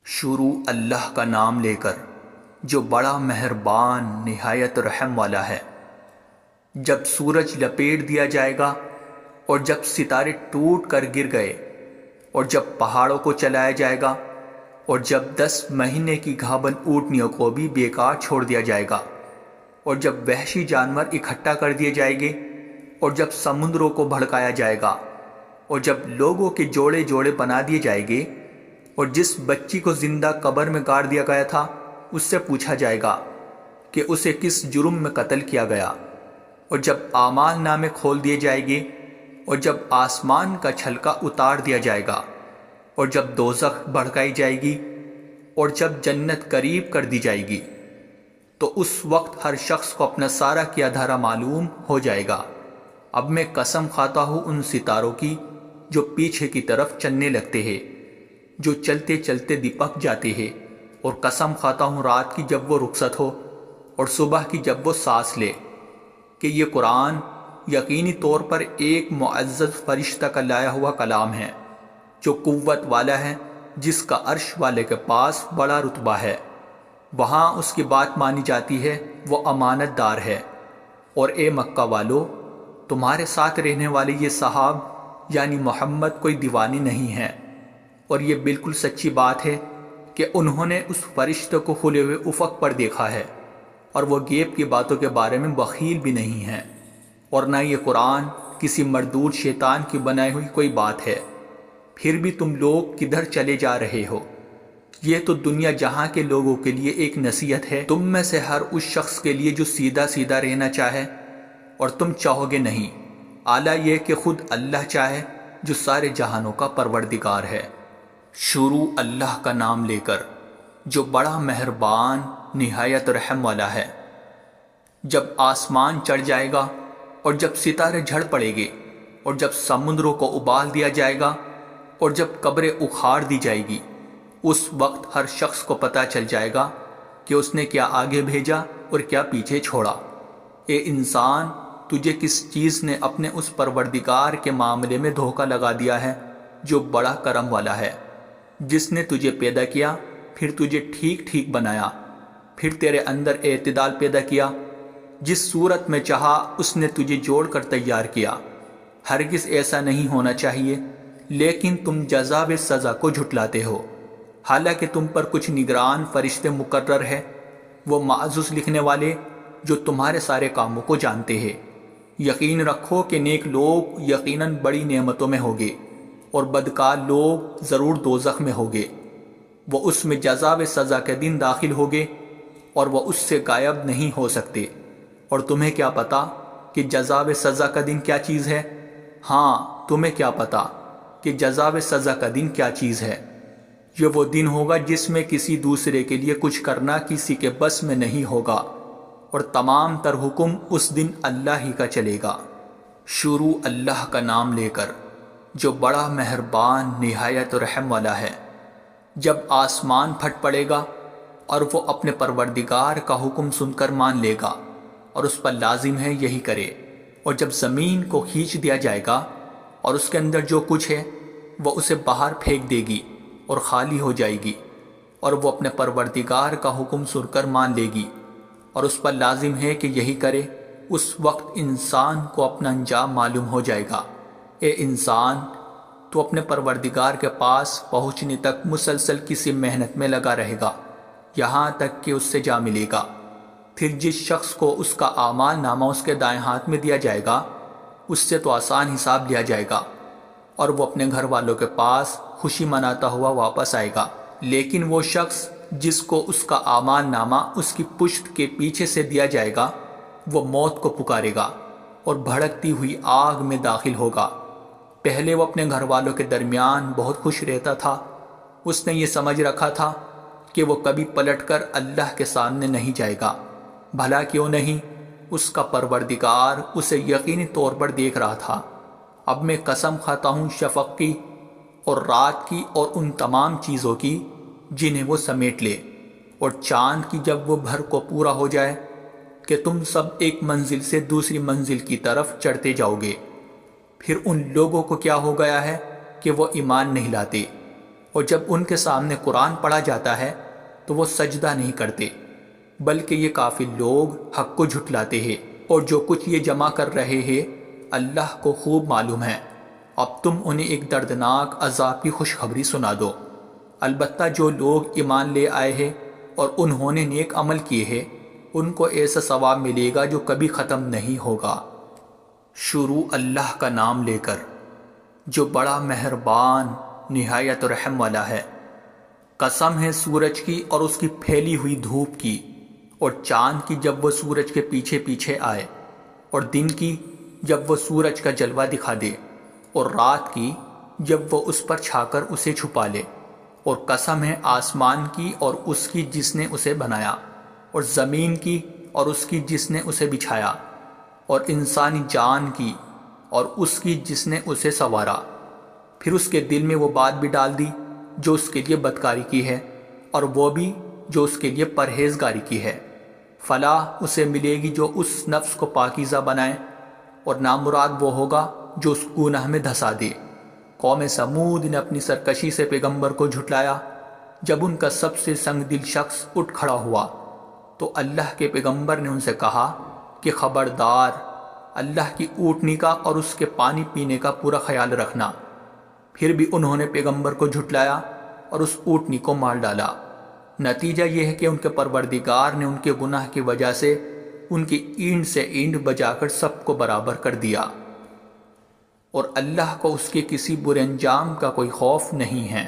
شروع اللہ کا نام لے کر جو بڑا مہربان نہایت رحم والا ہے۔ جب سورج لپیٹ دیا جائے گا اور جب ستارے ٹوٹ کر گر گئے اور جب پہاڑوں کو چلایا جائے گا اور جب 10 مہینے کی گھابن اونٹنیوں کو بھی بیکار چھوڑ دیا جائے گا اور جب وحشی جانور اکٹھا کر دیے جائیں گے اور جب سمندروں کو بھڑکایا جائے گا اور جب لوگوں کے جوڑے جوڑے بنا دیے جائیں گے اور جس بچی کو زندہ قبر میں گاڑ دیا گیا تھا اس سے پوچھا جائے گا کہ اسے کس جرم میں قتل کیا گیا، اور جب اعمال نامے کھول دیے جائیں گے اور جب آسمان کا چھلکا اتار دیا جائے گا اور جب دوزخ بھڑکائی جائے گی اور جب جنت قریب کر دی جائے گی، تو اس وقت ہر شخص کو اپنا سارا کیا دھرا معلوم ہو جائے گا۔ اب میں قسم کھاتا ہوں ان ستاروں کی جو پیچھے کی طرف چلنے لگتے ہیں، جو چلتے چلتے دپک جاتے ہیں، اور قسم کھاتا ہوں رات کی جب وہ رخصت ہو اور صبح کی جب وہ سانس لے، کہ یہ قرآن یقینی طور پر ایک معزز فرشتہ کا لایا ہوا کلام ہے جو قوت والا ہے، جس کا عرش والے کے پاس بڑا رتبہ ہے، وہاں اس کی بات مانی جاتی ہے، وہ امانت دار ہے۔ اور اے مکہ والو، تمہارے ساتھ رہنے والے یہ صحاب یعنی محمد کوئی دیوانی نہیں ہے، اور یہ بالکل سچی بات ہے کہ انہوں نے اس فرشتے کو کھلے ہوئے افق پر دیکھا ہے، اور وہ غیب کی باتوں کے بارے میں بخیل بھی نہیں ہے، اور نہ یہ قرآن کسی مردود شیطان کی بنائی ہوئی کوئی بات ہے۔ پھر بھی تم لوگ کدھر چلے جا رہے ہو؟ یہ تو دنیا جہاں کے لوگوں کے لیے ایک نصیحت ہے، تم میں سے ہر اس شخص کے لیے جو سیدھا سیدھا رہنا چاہے، اور تم چاہو گے نہیں، اعلیٰ یہ کہ خود اللہ چاہے جو سارے جہانوں کا پروردگار ہے۔ شروع اللہ کا نام لے کر جو بڑا مہربان نہایت رحم والا ہے۔ جب آسمان چڑھ جائے گا اور جب ستارے جھڑ پڑیں گے اور جب سمندروں کو ابال دیا جائے گا اور جب قبریں اکھاڑ دی جائے گی، اس وقت ہر شخص کو پتہ چل جائے گا کہ اس نے کیا آگے بھیجا اور کیا پیچھے چھوڑا۔ اے انسان، تجھے کس چیز نے اپنے اس پروردگار کے معاملے میں دھوکہ لگا دیا ہے جو بڑا کرم والا ہے، جس نے تجھے پیدا کیا، پھر تجھے ٹھیک ٹھیک بنایا، پھر تیرے اندر اعتدال پیدا کیا، جس صورت میں چاہا اس نے تجھے جوڑ کر تیار کیا۔ ہرگز ایسا نہیں ہونا چاہیے، لیکن تم جزا و سزا کو جھٹلاتے ہو، حالانکہ تم پر کچھ نگران فرشتے مقرر ہے، وہ معزز لکھنے والے جو تمہارے سارے کاموں کو جانتے ہیں۔ یقین رکھو کہ نیک لوگ یقیناً بڑی نعمتوں میں ہوگے، اور بدکار لوگ ضرور دوزخ میں ہوگے۔ وہ اس میں جزا و سزا کے دن داخل ہوگے اور وہ اس سے غائب نہیں ہو سکتے۔ اور تمہیں کیا پتا کہ جزا و سزا کا دن کیا چیز ہے؟ ہاں، تمہیں کیا پتا کہ جزا و سزا کا دن کیا چیز ہے؟ یہ وہ دن ہوگا جس میں کسی دوسرے کے لیے کچھ کرنا کسی کے بس میں نہیں ہوگا، اور تمام تر حکم اس دن اللہ ہی کا چلے گا۔ شروع اللہ کا نام لے کر جو بڑا مہربان نہایت رحم والا ہے۔ جب آسمان پھٹ پڑے گا اور وہ اپنے پروردگار کا حکم سن کر مان لے گا اور اس پر لازم ہے یہی کرے، اور جب زمین کو کھینچ دیا جائے گا اور اس کے اندر جو کچھ ہے وہ اسے باہر پھینک دے گی اور خالی ہو جائے گی، اور وہ اپنے پروردگار کا حکم سن کر مان لے گی اور اس پر لازم ہے کہ یہی کرے، اس وقت انسان کو اپنا انجام معلوم ہو جائے گا۔ اے انسان، تو اپنے پروردگار کے پاس پہنچنے تک مسلسل کسی محنت میں لگا رہے گا، یہاں تک کہ اس سے جا ملے گا۔ پھر جس شخص کو اس کا اعمال نامہ اس کے دائیں ہاتھ میں دیا جائے گا، اس سے تو آسان حساب لیا جائے گا، اور وہ اپنے گھر والوں کے پاس خوشی مناتا ہوا واپس آئے گا۔ لیکن وہ شخص جس کو اس کا اعمال نامہ اس کی پشت کے پیچھے سے دیا جائے گا، وہ موت کو پکارے گا اور بھڑکتی ہوئی آگ میں داخل ہوگا۔ پہلے وہ اپنے گھر والوں کے درمیان بہت خوش رہتا تھا، اس نے یہ سمجھ رکھا تھا کہ وہ کبھی پلٹ کر اللہ کے سامنے نہیں جائے گا۔ بھلا کیوں نہیں؟ اس کا پروردگار اسے یقینی طور پر دیکھ رہا تھا۔ اب میں قسم کھاتا ہوں شفق کی اور رات کی اور ان تمام چیزوں کی جنہیں وہ سمیٹ لے، اور چاند کی جب وہ بھر کو پورا ہو جائے کہ تم سب ایک منزل سے دوسری منزل کی طرف چڑھتے جاؤ گے۔ پھر ان لوگوں کو کیا ہو گیا ہے کہ وہ ایمان نہیں لاتے، اور جب ان کے سامنے قرآن پڑھا جاتا ہے تو وہ سجدہ نہیں کرتے، بلکہ یہ کافر لوگ حق کو جھٹلاتے ہیں، اور جو کچھ یہ جمع کر رہے ہیں اللہ کو خوب معلوم ہے۔ اب تم انہیں ایک دردناک عذاب کی خوشخبری سنا دو۔ البتہ جو لوگ ایمان لے آئے ہیں اور انہوں نے نیک عمل کیے ہیں ان کو ایسا ثواب ملے گا جو کبھی ختم نہیں ہوگا۔ شروع اللہ کا نام لے کر جو بڑا مہربان نہایت رحم والا ہے۔ قسم ہے سورج کی اور اس کی پھیلی ہوئی دھوپ کی، اور چاند کی جب وہ سورج کے پیچھے پیچھے آئے، اور دن کی جب وہ سورج کا جلوہ دکھا دے، اور رات کی جب وہ اس پر چھا کر اسے چھپا لے، اور قسم ہے آسمان کی اور اس کی جس نے اسے بنایا، اور زمین کی اور اس کی جس نے اسے بچھایا، اور انسانی جان کی اور اس کی جس نے اسے سنوارا، پھر اس کے دل میں وہ بات بھی ڈال دی جو اس کے لیے بدکاری کی ہے، اور وہ بھی جو اس کے لیے پرہیزگاری کی ہے۔ فلاح اسے ملے گی جو اس نفس کو پاکیزہ بنائے، اور نامراد وہ ہوگا جو اس گناہ میں دھسا دے۔ قوم سمود نے اپنی سرکشی سے پیغمبر کو جھٹلایا۔ جب ان کا سب سے سنگ دل شخص اٹھ کھڑا ہوا تو اللہ کے پیغمبر نے ان سے کہا کہ خبردار، اللہ کی اونٹنی کا اور اس کے پانی پینے کا پورا خیال رکھنا۔ پھر بھی انہوں نے پیغمبر کو جھٹلایا اور اس اونٹنی کو مار ڈالا۔ نتیجہ یہ ہے کہ ان کے پروردگار نے ان کے گناہ کی وجہ سے ان کی اینٹ سے اینٹ بجا کر سب کو برابر کر دیا، اور اللہ کو اس کے کسی برے انجام کا کوئی خوف نہیں ہے۔